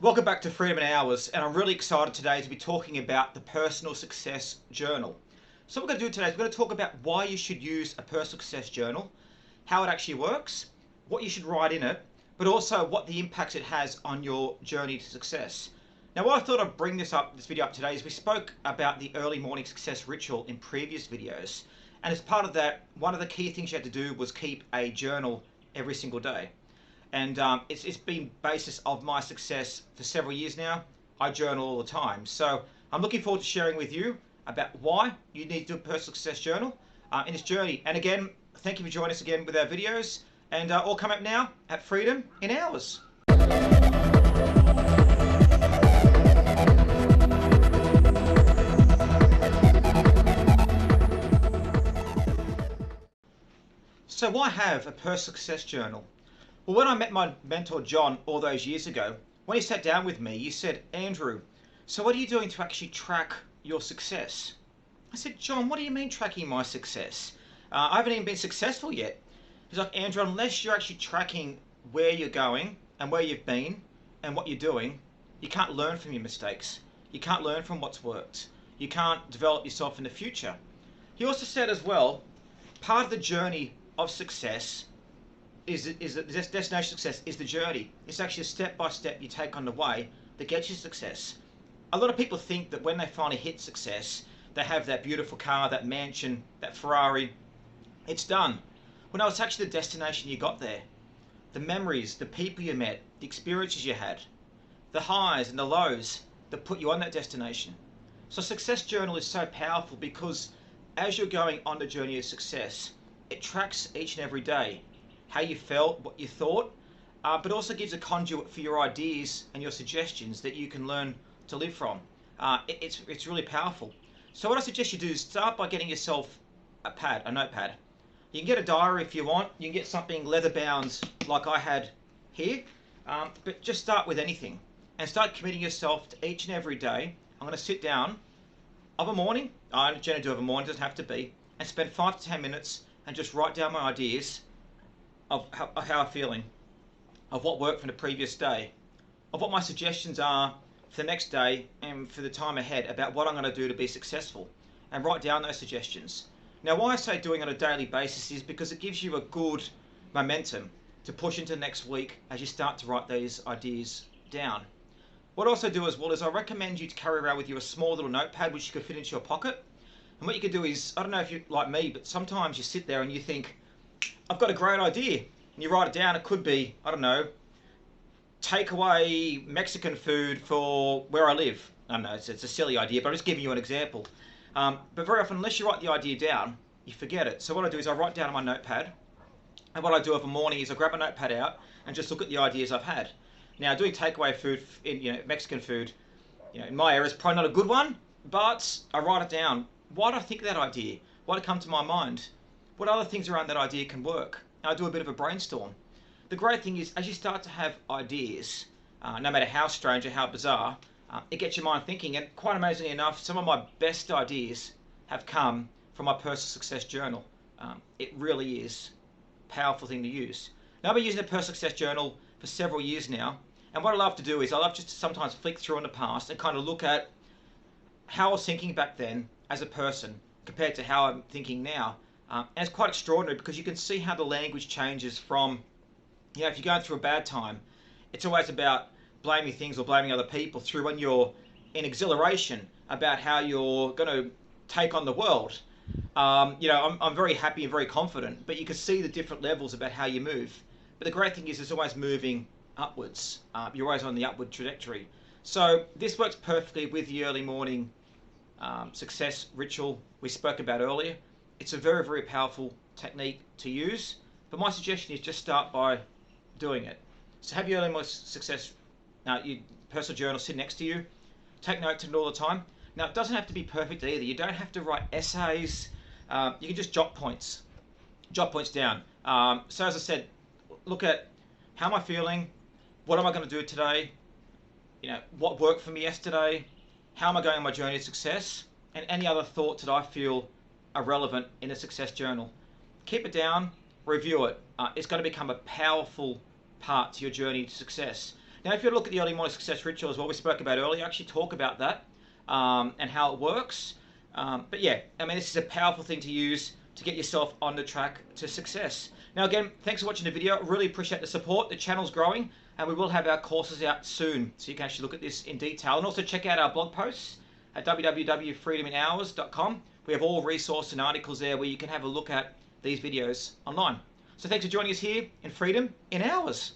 Welcome back to Freedom in Hours, and I'm really excited today to be talking about the personal success journal. So what we're going to do today is we're going to talk about why you should use a personal success journal, how it actually works, what you should write in it, but also what the impact it has on your journey to success. Now, why I thought I'd bring this video up today is we spoke about the early morning success ritual in previous videos, and as part of that, one of the key things you had to do was keep a journal every single day. And it's been basis of my success for several years now. I journal all the time. So I'm looking forward to sharing with you about why you need to do a personal success journal in this journey. And again, thank you for joining us again with our videos. And all come up now at Freedom in Hours. So why have a personal success journal? Well, when I met my mentor John all those years ago, when he sat down with me, he said, "Andrew, so what are you doing to actually track your success?" I said, "John, what do you mean tracking my success? I haven't even been successful yet." He's like, "Andrew, unless you're actually tracking where you're going and where you've been and what you're doing, you can't learn from your mistakes. You can't learn from what's worked. You can't develop yourself in the future." He also said as well, part of the journey of success is the destination success is the journey. It's actually a step-by-step you take on the way that gets you success. A lot of people think that when they finally hit success, they have that beautiful car, that mansion, that Ferrari, it's done. Well, no, it's actually the destination you got there. The memories, the people you met, the experiences you had, the highs and the lows that put you on that destination. So success journal is so powerful because as you're going on the journey of success, it tracks each and every day how you felt, what you thought, but also gives a conduit for your ideas and your suggestions that you can learn to live from. It's really powerful. So what I suggest you do is start by getting yourself a notepad. You can get a diary if you want. You can get something leather bound like I had here, but just start with anything and start committing yourself to each and every day. I'm going to sit down of a morning, I generally do of a morning, doesn't have to be, and spend 5 to 10 minutes and just write down my ideas of how I'm feeling, of what worked from the previous day, of what my suggestions are for the next day and for the time ahead about what I'm going to do to be successful, and write down those suggestions. Now, why I say doing it on a daily basis is because it gives you a good momentum to push into next week as you start to write these ideas down. What I also do as well is I recommend you to carry around with you a small little notepad which you could fit into your pocket. And what you can do is, I don't know if you're like me, but sometimes you sit there and you think, I've got a great idea, and you write it down. It could be, I don't know, take away Mexican food for where I live. I don't know, it's a silly idea, but I'm just giving you an example. But very often, unless you write the idea down, you forget it. So what I do is I write down on my notepad, and what I do of a morning is I grab my notepad out and just look at the ideas I've had. Now, doing takeaway food, Mexican food, in my area is probably not a good one, but I write it down. Why do I think of that idea? Why did it come to my mind? What other things around that idea can work? And I do a bit of a brainstorm. The great thing is, as you start to have ideas, no matter how strange or how bizarre, it gets your mind thinking. And quite amazingly enough, some of my best ideas have come from my personal success journal. It really is a powerful thing to use. Now, I've been using a personal success journal for several years now. And what I love to do is I love just to sometimes flick through in the past and kind of look at how I was thinking back then as a person compared to how I'm thinking now. And it's quite extraordinary because you can see how the language changes from, if you're going through a bad time, it's always about blaming things or blaming other people, through when you're in exhilaration about how you're going to take on the world. I'm very happy and very confident, but you can see the different levels about how you move. But the great thing is it's always moving upwards. You're always on the upward trajectory. So this works perfectly with the early morning success ritual we spoke about earlier. It's a very, very powerful technique to use, but my suggestion is just start by doing it. So have your early morning success your personal journal sit next to you. Take notes of it all the time. Now, it doesn't have to be perfect either. You don't have to write essays. You can just jot points down. So as I said, look at how am I feeling, what am I going to do today, what worked for me yesterday, how am I going on my journey to success, and any other thoughts that I feel are relevant in a success journal. Keep it down, review it. It's going to become a powerful part to your journey to success. Now, if you look at the early morning success ritual as well, we spoke about earlier, I actually talk about that and how it works. But yeah, I mean, this is a powerful thing to use to get yourself on the track to success. Now, again, thanks for watching the video. I really appreciate the support. The channel's growing, and we will have our courses out soon, so you can actually look at this in detail. And also check out our blog posts at www.freedominhours.com. We have all resources and articles there where you can have a look at these videos online. So thanks for joining us here in Freedom in Hours.